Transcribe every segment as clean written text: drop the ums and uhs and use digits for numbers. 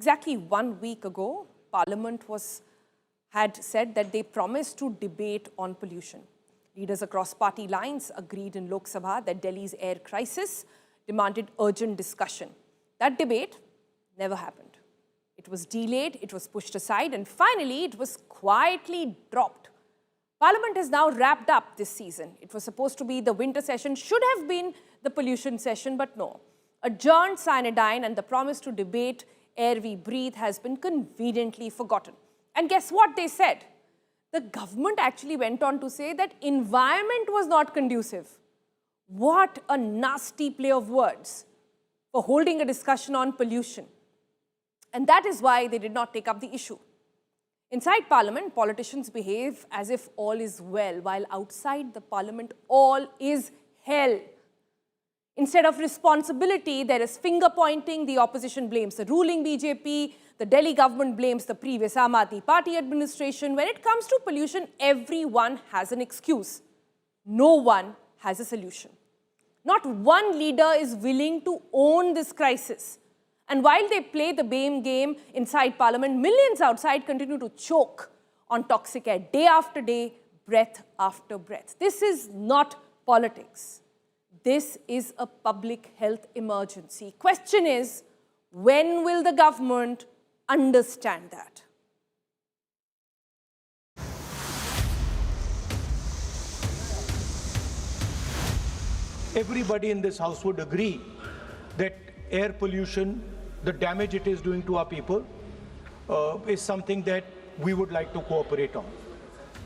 Exactly 1 week ago, Parliament had said that they promised to debate on pollution. Leaders across party lines agreed in Lok Sabha that Delhi's air crisis demanded urgent discussion. That debate never happened. It was delayed, it was pushed aside, and finally it was quietly dropped. Parliament has now wrapped up this season. It was supposed to be the winter session, should have been the pollution session, but no. Adjourned cyanidine and the promise to debate air we breathe has been conveniently forgotten. And guess what they said? The government actually went on to say that environment was not conducive. What a nasty play of words for holding a discussion on pollution. And that is why they did not take up the issue. Inside Parliament, politicians behave as if all is well, while outside the Parliament, all is hell. Instead of responsibility, there is finger-pointing. The opposition blames the ruling BJP. The Delhi government blames the previous Aam Aadmi Party administration. When it comes to pollution, everyone has an excuse. No one has a solution. Not one leader is willing to own this crisis. And while they play the blame game inside Parliament, millions outside continue to choke on toxic air day after day, breath after breath. This is not politics. This is a public health emergency. Question is, when will the government understand that? Everybody in this house would agree that air pollution, the damage it is doing to our people, is something that we would like to cooperate on.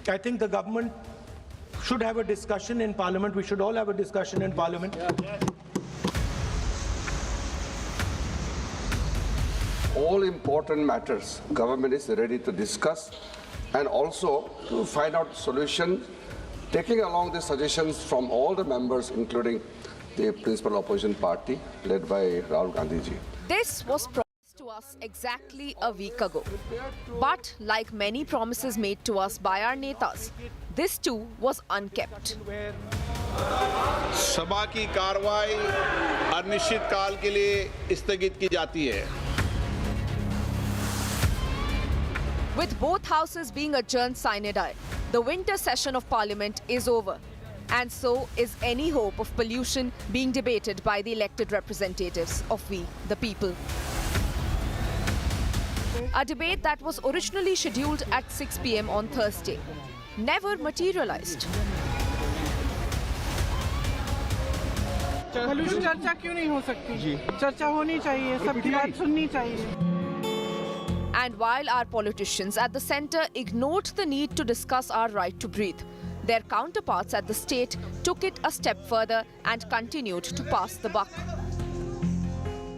I think the government should have a discussion in Parliament. We should all have a discussion in Parliament. All important matters, government is ready to discuss and also to find out solutions, taking along the suggestions from all the members, including the principal opposition party led by Rahul Gandhi ji. This was promised to us exactly a week ago. But like many promises made to us by our netas, this too was unkept. सभा की कार्रवाई अनिश्चित काल के लिए स्थगित की जाती है. With both houses being adjourned sine die, the winter session of Parliament is over. And so is any hope of pollution being debated by the elected representatives of we, the people. A debate that was originally scheduled at 6 p.m. on Thursday never materialized. pollution चर्चा क्यों नहीं हो सकती? चर्चा होनी चाहिए, सबकी बात सुननी चाहिए. And while our politicians at the centre ignored the need to discuss our right to breathe, their counterparts at the state took it a step further and continued to pass the buck.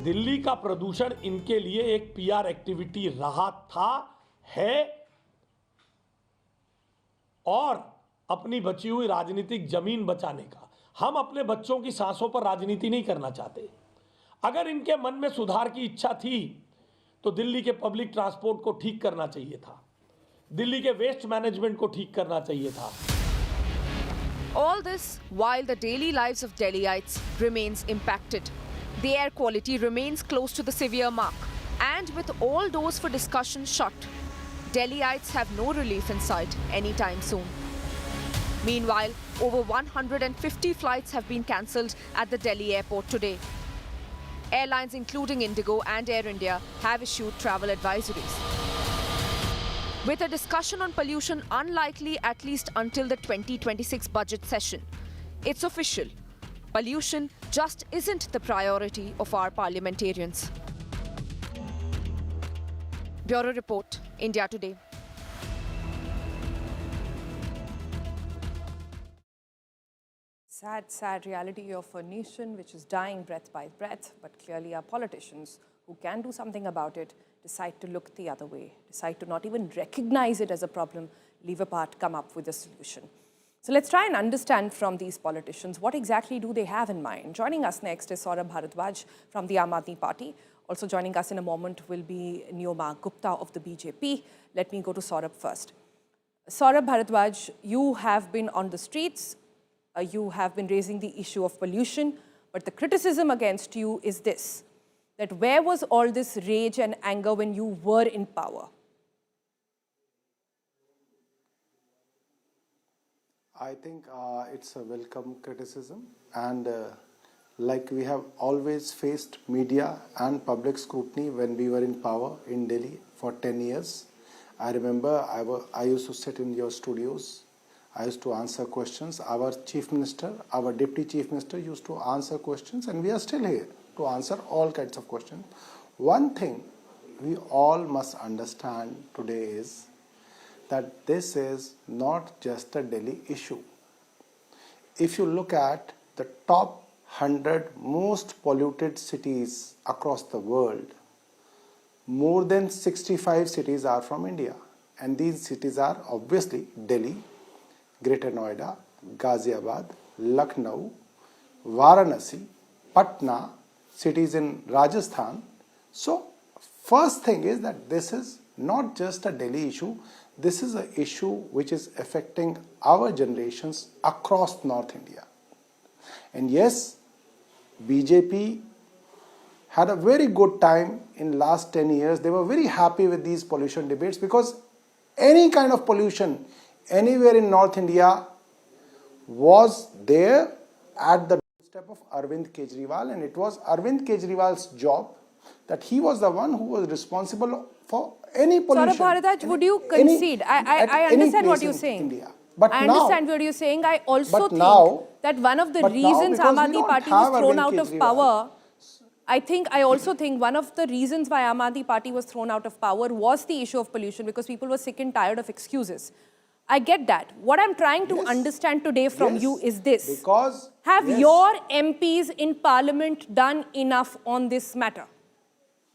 Delhi का प्रदूषण इनके लिए एक PR activity रहा था, है और अपनी बची हुई राजनीतिक जमीन बचाने का. हम अपने बच्चों की सांसों पर राजनीति नहीं करना चाहते. अगर इनके मन में सुधार की इच्छा थी तो दिल्ली के पब्लिक ट्रांसपोर्ट को ठीक करना चाहिए था, दिल्ली के वेस्ट मैनेजमेंट को ठीक करना चाहिए था. All this while the daily lives of Delhiites remains impacted. The air quality remains close to the severe mark. And with all doors for discussion shut, Delhiites have no relief in sight anytime soon. Meanwhile, over 150 flights have been cancelled at the Delhi airport today. Airlines including Indigo and Air India have issued travel advisories. With a discussion on pollution unlikely at least until the 2026 budget session, it's official. Pollution just isn't the priority of our parliamentarians. Bureau Report, India Today. Sad, sad reality of a nation which is dying breath by breath, but clearly our politicians who can do something about it decide to look the other way, decide to not even recognize it as a problem, leave apart, come up with a solution. So let's try and understand from these politicians what exactly do they have in mind. Joining us next is Sourabh Bharadwaj from the Aam Aadmi Party. Also joining us in a moment will be Neoma Gupta of the BJP. Let me go to Sourabh first. Sourabh Bharadwaj, you have been on the streets, you have been raising the issue of pollution, but the criticism against you is this, that where was all this rage and anger when you were in power? I think it's a welcome criticism, and like we have always faced media and public scrutiny when we were in power in Delhi for 10 years. I remember I used to sit in your studios. I used to answer questions. Our chief minister, our deputy chief minister used to answer questions, and we are still here to answer all kinds of questions. One thing we all must understand today is that this is not just a Delhi issue. If you look at the top 100 most polluted cities across the world, more than 65 cities are from India. And these cities are obviously Delhi, Greater Noida, Ghaziabad, Lucknow, Varanasi, Patna, cities in Rajasthan. So, first thing is that this is not just a Delhi issue. This is an issue which is affecting our generations across North India. And yes, BJP had a very good time in last 10 years. They were very happy with these pollution debates because any kind of pollution anywhere in North India was there at the doorstep of Arvind Kejriwal, and it was Arvind Kejriwal's job that he was the one who was responsible for any pollution. Saurabh Bharadwaj, would you concede? I understand what you're saying. India. But I now, understand what you're saying. I also think now, that one of the but now, reasons because Aam we Aadmi don't Party have was thrown Arvind out of Kejriwal. power, I also think one of the reasons why Aam Aadmi Party was thrown out of power was the issue of pollution, because people were sick and tired of excuses. I get that. What I'm trying to understand today from you is this. Because have your MPs in Parliament done enough on this matter?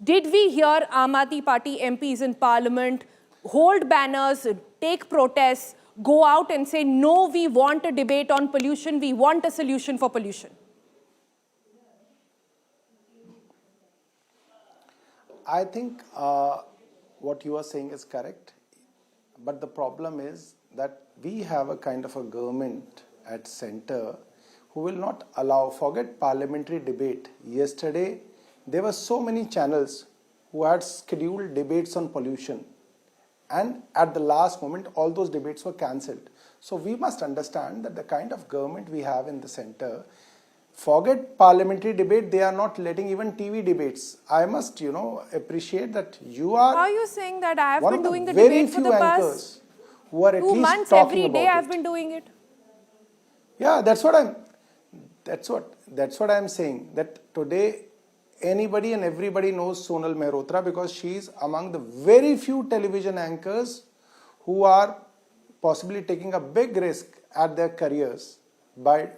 Did we hear Aam Aadmi Party MPs in Parliament hold banners, take protests, go out and say, no, we want a debate on pollution, we want a solution for pollution? I think what you are saying is correct, but the problem is that we have a kind of a government at center who will not allow, forget parliamentary debate. Yesterday, there were so many channels who had scheduled debates on pollution, and at the last moment, all those debates were cancelled. So we must understand that the kind of government we have in the center, forget parliamentary debate, they are not letting even TV debates. I must, appreciate that you are. How are you saying that? I have one been of the doing the very debate for few the past anchors who are at 2 least months. talking Every day about I've it. been doing it. Yeah, that's what I'm saying. That today anybody and everybody knows Sonal Mehrotra because she is among the very few television anchors who are possibly taking a big risk at their careers by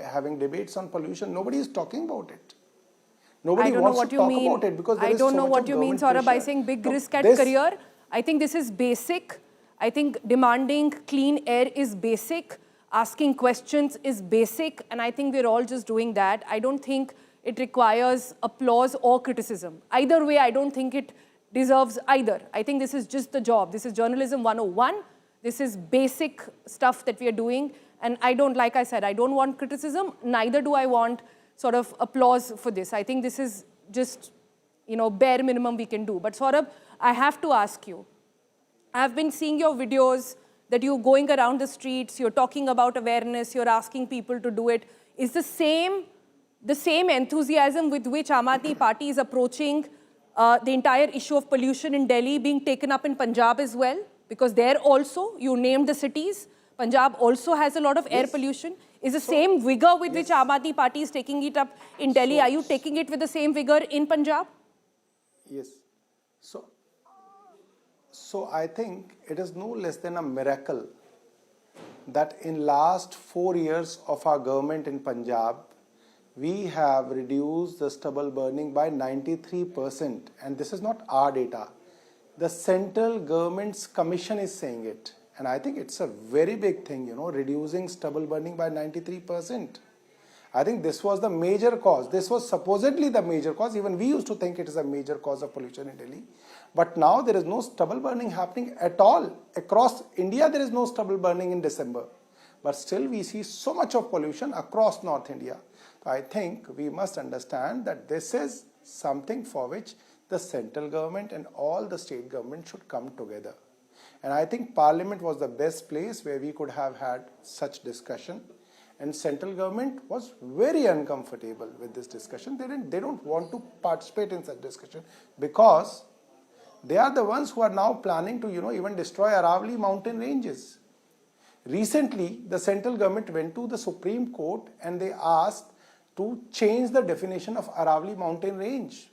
having debates on pollution. Nobody is talking about it. Nobody wants to talk about it because there is so much of government pressure. I don't know what you mean, Saurabh, by saying big risk at career. I think this is basic. I think demanding clean air is basic. Asking questions is basic. And I think we're all just doing that. I don't think it requires applause or criticism. Either way, I don't think it deserves either. I think this is just the job. This is journalism 101. This is basic stuff that we are doing. And like I said, I don't want criticism. Neither do I want sort of applause for this. I think this is just, bare minimum we can do. But Sourabh, I have to ask you. I've been seeing your videos that you're going around the streets, you're talking about awareness, you're asking people to do it. Is the same enthusiasm with which Aam Aadmi Party is approaching the entire issue of pollution in Delhi being taken up in Punjab as well? Because there also, you named the cities, Punjab also has a lot of air pollution. Is the same vigor with which Aam Aadmi Party is taking it up in Delhi, are you taking it with the same vigor in Punjab? Yes. So I think it is no less than a miracle that in last 4 years of our government in Punjab, we have reduced the stubble burning by 93%. And this is not our data. The central government's commission is saying it. And I think it's a very big thing, reducing stubble burning by 93%. I think this was the major cause. This was supposedly the major cause. Even we used to think it is a major cause of pollution in Delhi. But now there is no stubble burning happening at all. Across India, there is no stubble burning in December. But still, we see so much of pollution across North India. So I think we must understand that this is something for which the central government and all the state government should come together. And I think Parliament was the best place where we could have had such discussion. And central government was very uncomfortable with this discussion. They don't want to participate in such discussion because they are the ones who are now planning to, even destroy Aravalli mountain ranges. Recently, the central government went to the Supreme Court and they asked to change the definition of Aravalli mountain range.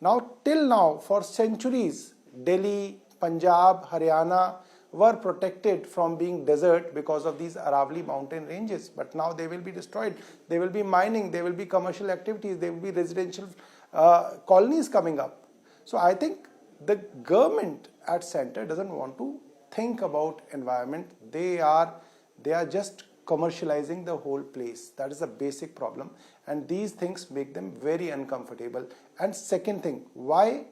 Now, till now, for centuries, Delhi, Punjab, Haryana were protected from being desert because of these Aravalli mountain ranges. But now they will be destroyed. There will be mining, there will be commercial activities, there will be residential colonies coming up. So I think the government at center doesn't want to think about environment. They are just commercializing the whole place. That is a basic problem. And these things make them very uncomfortable. And second thing, why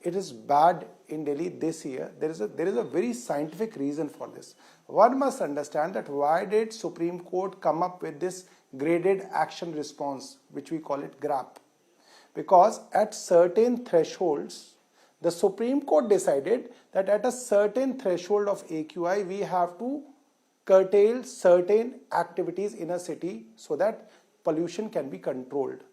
it is bad in Delhi this year, there is a very scientific reason for this. One must understand that why did Supreme Court come up with this graded action response, which we call it GRAP? Because at certain thresholds, the Supreme Court decided that at a certain threshold of AQI, we have to curtail certain activities in a city so that pollution can be controlled.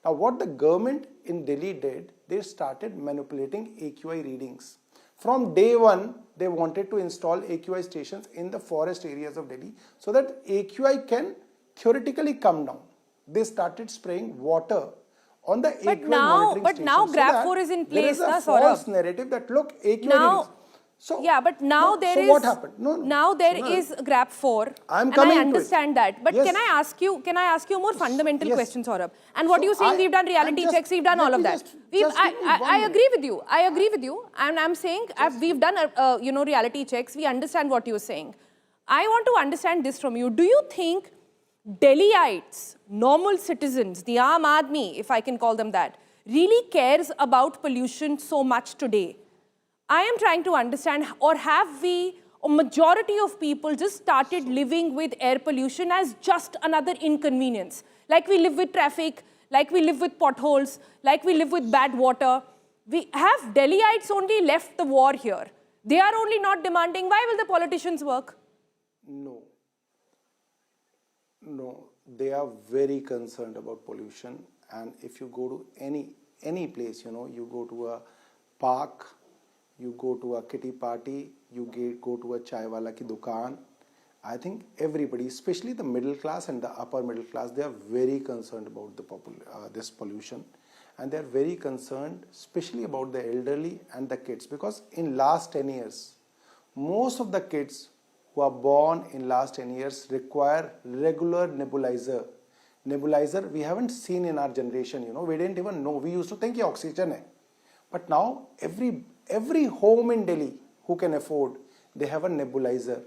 Now, what the government in Delhi did, they started manipulating AQI readings. From day one, they wanted to install AQI stations in the forest areas of Delhi so that AQI can theoretically come down. They started spraying water on the AQI monitoring but station. now so GRAP 4 is in place, there is a Saurabh. false narrative that look, AQI readings. So, yeah, but now so what happened? Now there is GRAP 4, I'm and coming I to it. understand that. But Yes. can I ask you a more fundamental Yes. question, Sourabh? And what So you're saying, we've done reality checks, we've done all of that. I agree with you. I agree with you. And I'm saying we've done reality checks. We understand what you're saying. I want to understand this from you. Do you think Delhiites, normal citizens, the Aam Aadmi, if I can call them that, really cares about pollution so much today? I am trying to understand, or have we, a majority of people just started living with air pollution as just another inconvenience? Like we live with traffic, like we live with potholes, like we live with bad water. We have Delhiites only left the war here. They are only not demanding. Why will the politicians work? No, they are very concerned about pollution. And if you go to any place, you go to a park, you go to a kitty party, you go to a chai wala ki dukaan. I think everybody, especially the middle class and the upper middle class, they are very concerned about this pollution. And they are very concerned, especially about the elderly and the kids. Because in last 10 years, most of the kids who are born in last 10 years require regular nebulizer. Nebulizer we haven't seen in our generation, we didn't even know. We used to think oxygen hai. But now every home in Delhi who can afford, they have a nebulizer.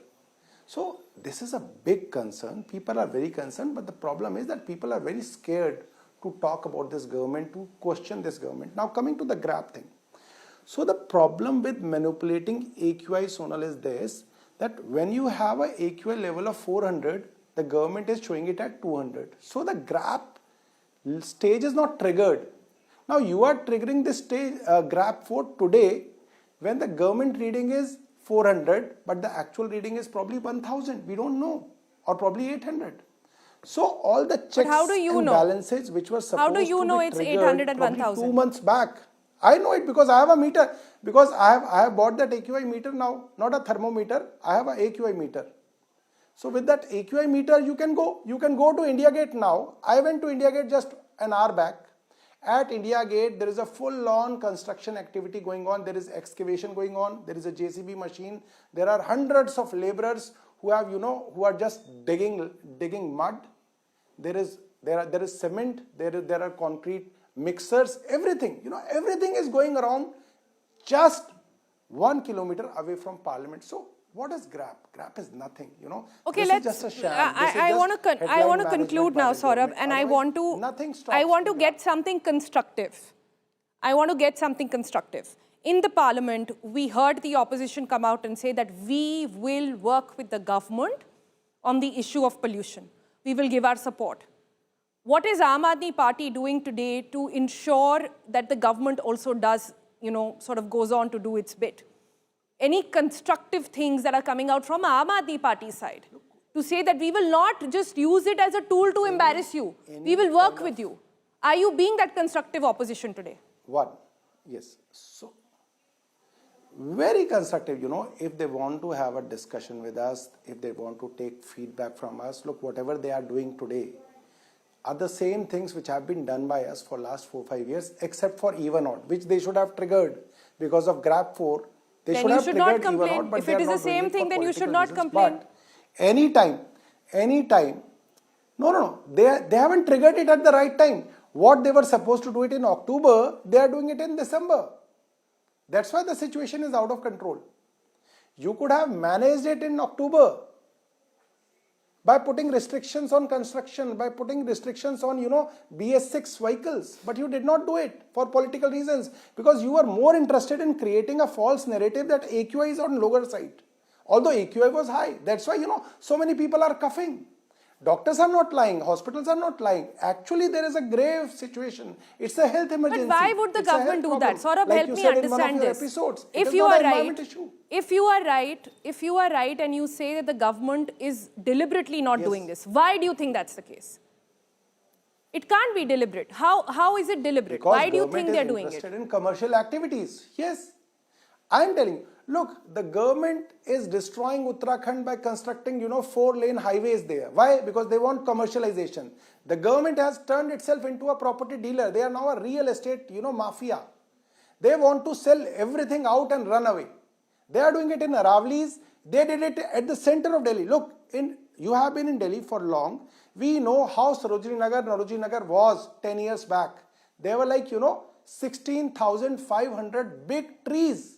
So this is a big concern. People are very concerned, but the problem is that people are very scared to talk about this government, to question this government. Now coming to the GRAP thing. So the problem with manipulating AQI, Sonal, is this, that when you have a AQI level of 400, the government is showing it at 200. So the GRAP stage is not triggered. Now you are triggering this stage, GRAP 4 today when the government reading is 400, but the actual reading is probably 1000. We don't know, or probably 800. So all the checks and balances which were supposed to be triggered, it's 800 and 1000? 2 months back. I know it because I have a meter. Because I have bought that AQI meter now, not a thermometer. I have a AQI meter. So with that AQI meter, you can go to India Gate now. I went to India Gate just an hour back. At India Gate, there is a full-on construction activity going on. There is excavation going on. There is a JCB machine. There are hundreds of laborers who have, who are just digging mud. There is cement. There are concrete mixers. Everything, everything is going around just 1 kilometer away from Parliament. So what is GRAP? GRAP is nothing, Okay, this is just a sham. I want to conclude now, Sourabh, and I want to get something constructive. I want to get something constructive. In the Parliament, we heard the opposition come out and say that we will work with the government on the issue of pollution. We will give our support. What is Aam Aadmi Party doing today to ensure that the government also does, sort of goes on to do its bit? Any constructive things that are coming out from Aam Aadmi Party side to say that we will not just use it as a tool to embarrass you. We will work with you. Are you being that constructive opposition today? One, yes. So, very constructive, if they want to have a discussion with us, if they want to take feedback from us, look, whatever they are doing today are the same things which have been done by us for last 4-5 years, except for even odd, which they should have triggered because of GRAP 4. They Then should you have should triggered not complain. even odd, but If they it are is the not doing same it thing, for then you should political not reasons. complain. But anytime, no, they haven't triggered it at the right time. What they were supposed to do it in October, they are doing it in December. That's why the situation is out of control. You could have managed it in October by putting restrictions on construction, by putting restrictions on, BS6 vehicles. But you did not do it for political reasons because you were more interested in creating a false narrative that AQI is on lower side. Although AQI was high. That's why, so many people are coughing. Doctors are not lying. Hospitals are not lying. Actually, there is a grave situation. It's a health emergency. But why would the government do that? Sourabh, like help you me said understand in one of your this. episodes. If you are right, if you are right and you say that the government is deliberately not doing this, why do you think that's the case? It can't be deliberate. How is it deliberate? Because why do you think they're doing it? interested in commercial activities. Yes. I am telling you, look, the government is destroying Uttarakhand by constructing, 4-lane highways there. Why? Because they want commercialization. The government has turned itself into a property dealer. They are now a real estate, mafia. They want to sell everything out and run away. They are doing it in Aravali's. They did it at the center of Delhi. Look, you have been in Delhi for long. We know how Sarojini Nagar was 10 years back. There were 16,500 big trees.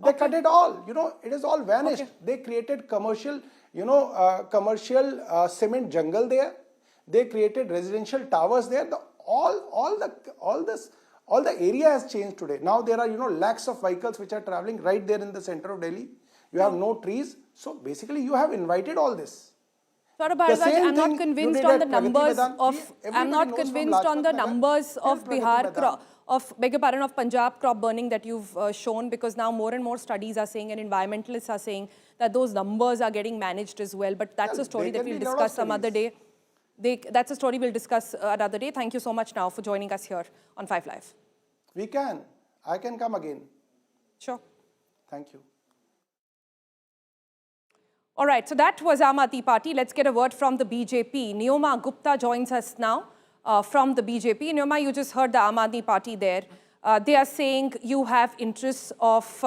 They cut it all, it is all vanished. Okay. They created commercial, cement jungle there. They created residential towers there. All the area has changed today. Now there are, lakhs of vehicles which are traveling right there in the center of Delhi. You have no trees. So basically you have invited all this. Sourabh Bharadwaj, I'm not convinced on the numbers of, I'm not convinced on the numbers of Bihar of Punjab crop burning that you've shown, because now more and more studies are saying and environmentalists are saying that those numbers are getting managed as well. But that's a story that we'll discuss some other day. That's a story we'll discuss another day. Thank you so much now for joining us here on 5 Live. I can come again. Sure. Thank you. All right, so that was Aam Aadmi Party. Let's get a word from the BJP. Neoma Gupta joins us now from the BJP. Neoma, you just heard the Aam Aadmi Party there. They are saying you have interests of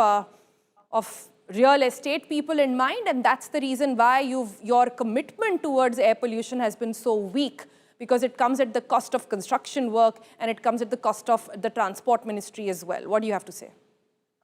real estate people in mind, and that's the reason why your commitment towards air pollution has been so weak, because it comes at the cost of construction work and it comes at the cost of the transport ministry as well. What do you have to say?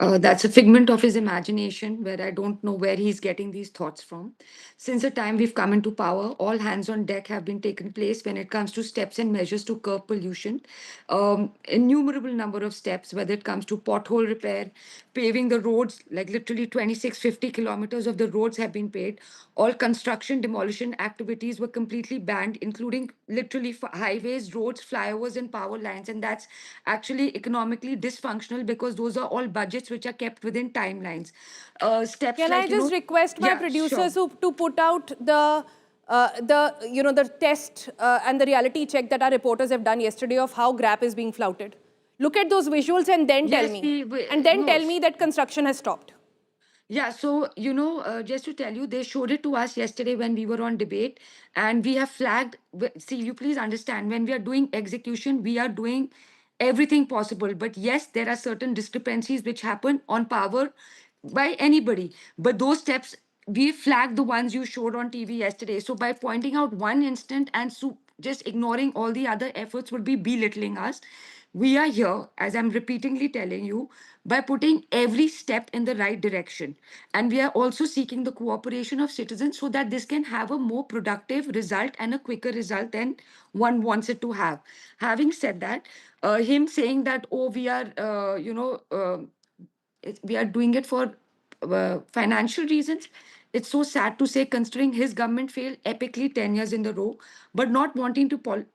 That's a figment of his imagination, where I don't know where he's getting these thoughts from. Since the time we've come into power, all hands on deck have been taken place when it comes to steps and measures to curb pollution. Innumerable number of steps, whether it comes to pothole repair, paving the roads, like literally 26-50 kilometers of the roads have been paved. All construction demolition activities were completely banned, including literally highways, roads, flyovers, and power lines. And that's actually economically dysfunctional, because those are all budgets which are kept within timelines. Steps Can like, I just request my producers to put out the test and the reality check that our reporters have done yesterday of how GRAP is being flouted? Look at those visuals and then tell me. Tell me that construction has stopped. Yeah, so, just to tell you, they showed it to us yesterday when we were on debate, and we have flagged. See, you please understand, when we are doing execution, we are doing everything possible. But yes, there are certain discrepancies which happen on power by anybody. But those steps, we flagged the ones you showed on TV yesterday. So by pointing out one instant and just ignoring all the other efforts would be belittling us. We are here, as I'm repeatedly telling you, by putting every step in the right direction. And we are also seeking the cooperation of citizens so that this can have a more productive result and a quicker result than one wants it to have. Having said that, him saying that, oh, we are, we are doing it for financial reasons. it's so sad to say, considering his government failed epically 10 years in the row, but not wanting to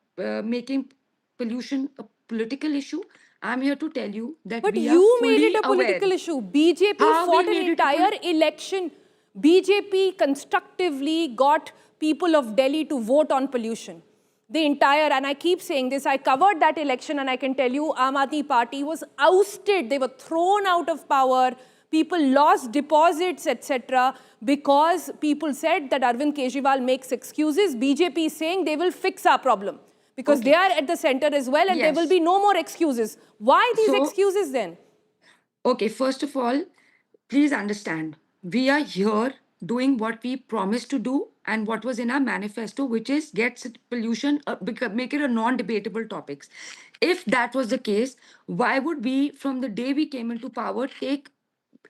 making pollution a political issue. I'm here to tell you that But we are you made it fully a aware. political issue. BJP How we fought an made it a entire election. BJP constructively got people of Delhi to vote on pollution. The entire, and I keep saying this, I covered that election and I can tell you Aam Aadmi Party was ousted. They were thrown out of power. People lost deposits, etc. because people said that Arvind Kejriwal makes excuses. BJP is saying they will fix our problem. Because they are at the center as well and there will be no more excuses. Why these excuses then? Okay, first of all, please understand, we are here doing what we promised to do and what was in our manifesto, which is get pollution, make it a non-debatable topics. If that was the case, why would we, from the day we came into power, take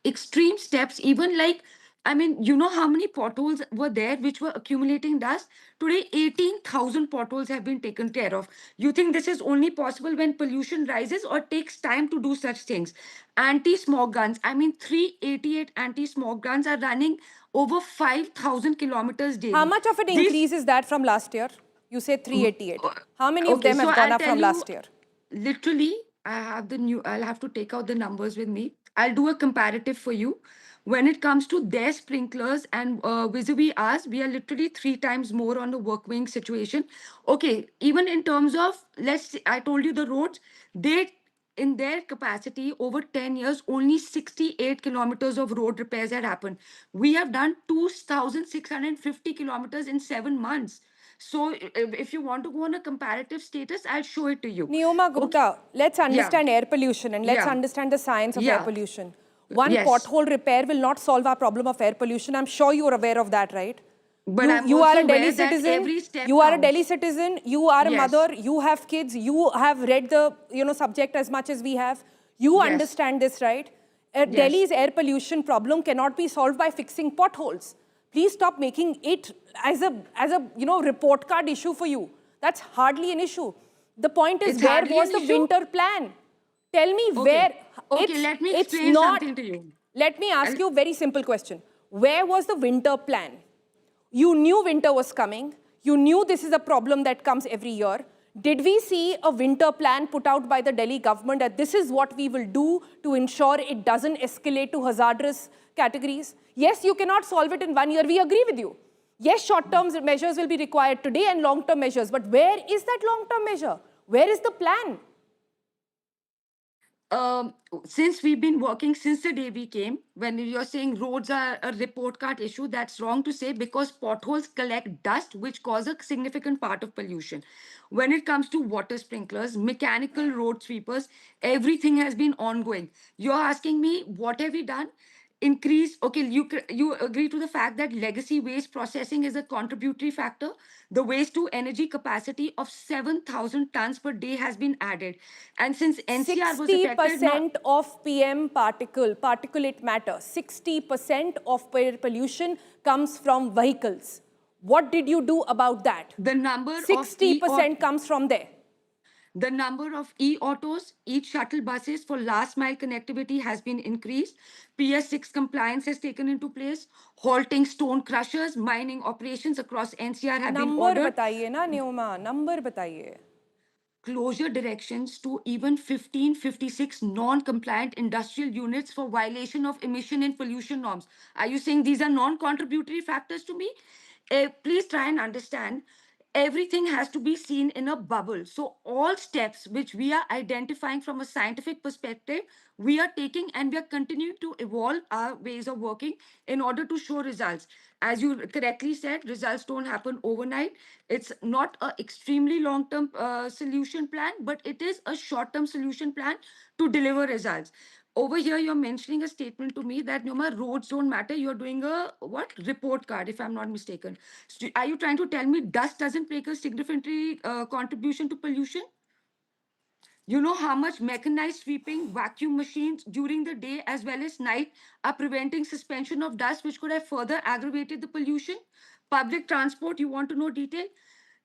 extreme steps, even like, I mean, you know how many potholes were there which were accumulating dust? Today, 18,000 potholes have been taken care of. You think this is only possible when pollution rises or takes time to do such things? Anti-smog guns, I mean, 388 anti-smog guns are running over 5,000 kilometers daily. How much of an increase is that from last year? You say 388. How many of Okay, them have so gone I'll up tell from you, last year? literally, I'll have to take out the numbers with me. I'll do a comparative for you. When it comes to their sprinklers and vis-a-vis us, we are literally 3 times more on the work wing situation. Okay, even in terms of, I told you the roads, they, in their capacity, over 10 years, only 68 kilometers of road repairs had happened. We have done 2,650 kilometers in 7 months. So if you want to go on a comparative status, I'll show it to you. Neoma Gupta, let's understand air pollution and let's Yeah. understand the science of air pollution. One Yes. pothole repair will not solve our problem of air pollution. I'm sure you're aware of that, right? But I'm you are also a Delhi aware that citizen. every step You are a counts. Delhi citizen. You are a Yes. mother. You have kids. You have read the subject as much as we have. You Yes. understand this, right? Yes. Delhi's air pollution problem cannot be solved by fixing potholes. Please stop making it as a report card issue for you. That's hardly an issue. The point is, It's where hardly was an the issue? winter plan? Tell me where. Okay, let me it's explain not, something to you. Let me ask you a very simple question. Where was the winter plan? You knew winter was coming. You knew this is a problem that comes every year. Did we see a winter plan put out by the Delhi government that this is what we will do to ensure it doesn't escalate to hazardous categories? Yes, you cannot solve it in 1 year. We agree with you. Yes, short-term measures will be required today and long-term measures. But where is that long-term measure? Where is the plan? Since we've been working since the day we came, when you're saying roads are a report card issue, that's wrong to say, because potholes collect dust, which cause a significant part of pollution. When it comes to water sprinklers, mechanical road sweepers, everything has been ongoing. You're asking me, what have we done? Increase, okay, you agree to the fact that legacy waste processing is a contributory factor. The waste to energy capacity of 7,000 tons per day has been added, and since NCR was affected, 60% of PM particulate matter, 60% of pollution comes from vehicles. What did you do about that? the number 60% comes from there. The number of e-autos, shuttle buses for last mile connectivity has been increased. PS6 compliance has taken into place. Halting stone crushers, mining operations across NCR have been ordered. Number बताइए ना Neoma, number बताइए. Closure directions to even 1556 non-compliant industrial units for violation of emission and pollution norms. Are you saying these are non-contributory factors to me? Please try and understand. Everything has to be seen in a bubble. So all steps which we are identifying from a scientific perspective, we are taking, and we are continuing to evolve our ways of working in order to show results. As you correctly said, results don't happen overnight. It's not an extremely long-term solution plan, but it is a short-term solution plan to deliver results. Over here, you're mentioning a statement to me that Neoma, roads don't matter. You're doing a report card, if I'm not mistaken. So are you trying to tell me dust doesn't make a significant contribution to pollution? You know how much mechanized sweeping, vacuum machines during the day as well as night are preventing suspension of dust, which could have further aggravated the pollution? Public transport, you want to know detail?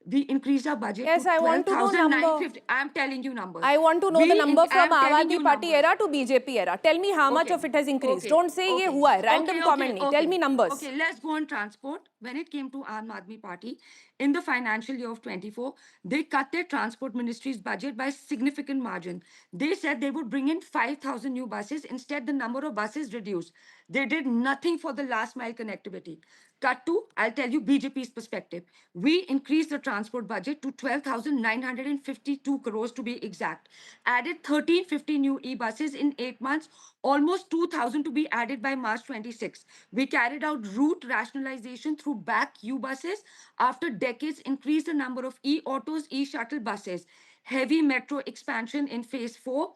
We increased our budget Yes, to I want to know number. 12,950. I'm telling you numbers. I want to know the number from Aam telling Aadmi you Party numbers. era to BJP era. Tell me how much Okay. of it has increased. Okay. Don't say ye hua hai. Random comment nahi. Tell me numbers. Okay, let's go on transport. When it came to Aam Aadmi Party, in the financial year of 24, they cut their transport ministry's budget by significant margin. They said they would bring in 5,000 new buses. Instead, the number of buses reduced. They did nothing for the last mile connectivity. Cut to, I'll tell you BJP's perspective. We increased the transport budget to 12,952 crores to be exact. Added 1350 new e-buses in 8 months, almost 2,000 to be added by March 26. We carried out route rationalization through back U-buses. After decades, increased the number of e-autos, e-shuttle buses. Heavy metro expansion in phase 4.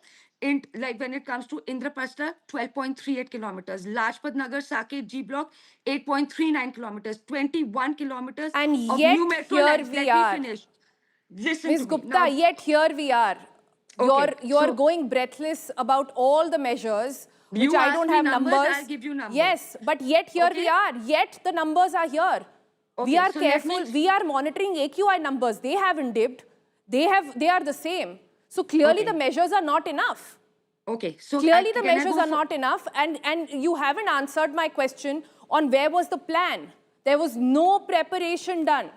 Like when it comes to Indraprastha, 12.38 kilometers. Lajpat Nagar, Saket, G Block, 8.39 kilometers. 21 kilometers And of yet new metro here lines. we Let are. me finish. Listen Ms. to me. Gupta, Now, yet here we are. Okay, You're so- going breathless about all the measures, which You I ask don't me have numbers, I'll give you numbers. Yes, but yet here we Okay. are. Yet the numbers are here. We Okay, are so let me- careful. We are monitoring AQI numbers. They haven't dipped. They are the same. So clearly Okay. the measures are not enough. Okay, so Clearly the can I measures go are for- not enough, and you haven't answered my question on where was the plan. There was no preparation done.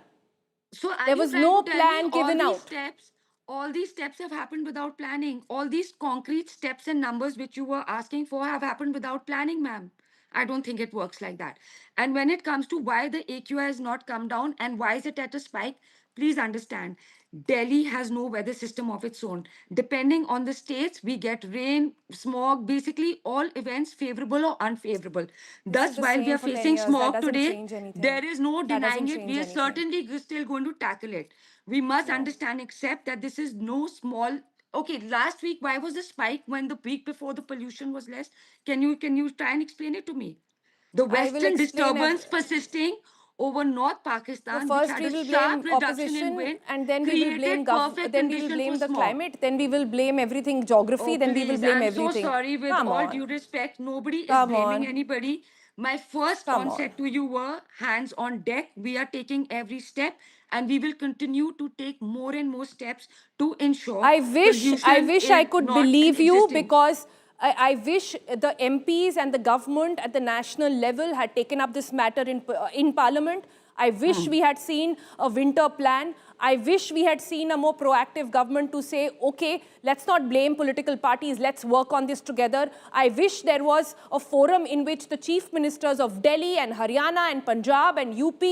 So are There you was trying no to tell plan me given all these out. steps, all these steps have happened without planning. All these concrete steps and numbers which you were asking for have happened without planning, ma'am. I don't think it works like that. And when it comes to why the AQI has not come down and why is it at a spike, please understand, Delhi has no weather system of its own. Depending on the states, we get rain, smog, basically all events favorable or unfavorable. Thus, is the while we same are for 10 facing years. That smog doesn't today, change anything. there is no That doesn't denying it. change We are anything. certainly still going to tackle it. We must understand, accept that this is no small. Okay, last week, why was the spike when the week before the pollution was less? Can you try and explain it to me? The I will western explain disturbance persisting over North Pakistan, So which first had we a will sharp blame reduction in opposition, wind, and then we will blame created perfect then we will condition blame for the smog. climate, then we will blame everything geography, Oh, then we will please, blame I'm everything. so sorry. With Come all on. due respect, nobody is Come blaming on. anybody. My first Come onset on. to you were hands on deck. We are taking every step, and we will continue to take more and more steps to ensure I wish pollution I is could not believe you, existing. because I wish the MPs and the government at the national level had taken up this matter in Parliament. I wish we had seen a winter plan. I wish we had seen a more proactive government to say, okay, let's not blame political parties, let's work on this together. I wish there was a forum in which the chief ministers of Delhi and Haryana and Punjab and UP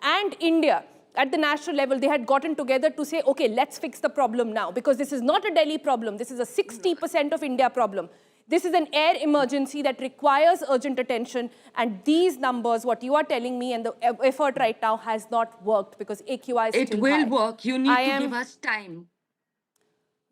and India at the national level, they had gotten together to say, okay, let's fix the problem now, because this is not a Delhi problem. This is a 60% of India problem. This is an air emergency that requires urgent attention, and these numbers, what you are telling me, and the effort right now has not worked, because AQI is It still will high. work. You need to give us time.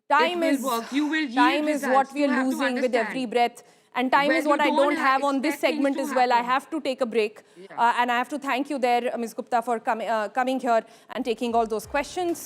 Time It is will work. You will yield time is what results. we You are have to losing with every understand. breath, and time Well, is what you I don't don't have on this expect things segment to as well. I happen. have to take a break, Yeah. and I have to thank you there, Ms. Gupta, for coming here and taking all those questions.